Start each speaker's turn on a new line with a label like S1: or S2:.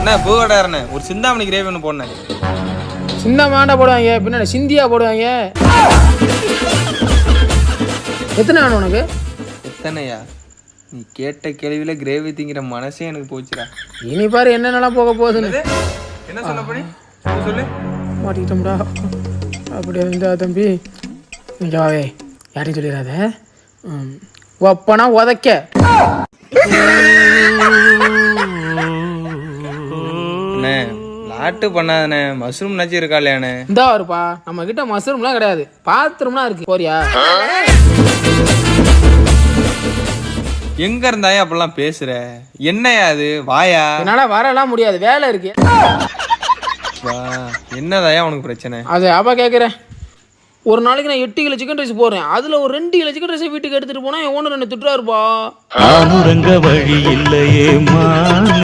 S1: என்ன பூகடாரண்ணே ஒரு சிந்தாமணி கிரேவி ஒன்று போடனேன்.
S2: சிந்தாமாண்டா போடுவாங்க, பின்னாடி சிந்தியா போடுவாங்க. எத்தனை வேணும் உனக்கு?
S1: எத்தனையா? நீ கேட்ட கேள்வியில கிரேவி திங்கிற மனசே எனக்கு போச்சுடா.
S2: இனி பாரு என்னென்னலாம் போக போகுதுன்னு.
S1: என்ன சொல்ல போனி சொல்லு.
S2: மாட்டிக்கிட்டோம்டா. அப்படியே இருந்தா தம்பி இங்கே வாவே, யாரையும் சொல்லிடாத. ஒப்பனா உதைக்க.
S1: அண்ணே லாட்டு பண்ணாதண்ணே, மஷ்ரூம் நச்சு இருக்கா இல்லையாண்ணே?
S2: இந்தா வருப்பா, நம்ம கிட்ட மஷ்ரூம்லாம் கிடையாது, பாத்ரூம்லாம் இருக்கு. போறியா?
S1: எங்க இருந்தாயா அப்படிலாம் பேசுற? என்னையா அது? வாயா.
S2: என்னால வரலாம் முடியாது, வேலை இருக்கு.
S1: வா, என்னதாயா உனக்கு பிரச்சனை?
S2: அது அப்பா கேட்குறேன். ஒரு நாளைக்கு நான் 8 கிலோ சிக்கன் ரைஸ் போடுறேன், அதில் ஒரு 2 கிலோ சிக்கன் ரைஸை வீட்டுக்கு எடுத்துகிட்டு போனால் என் ஓனர் என்ன திட்டுறாருப்பா.
S3: வழி இல்லையே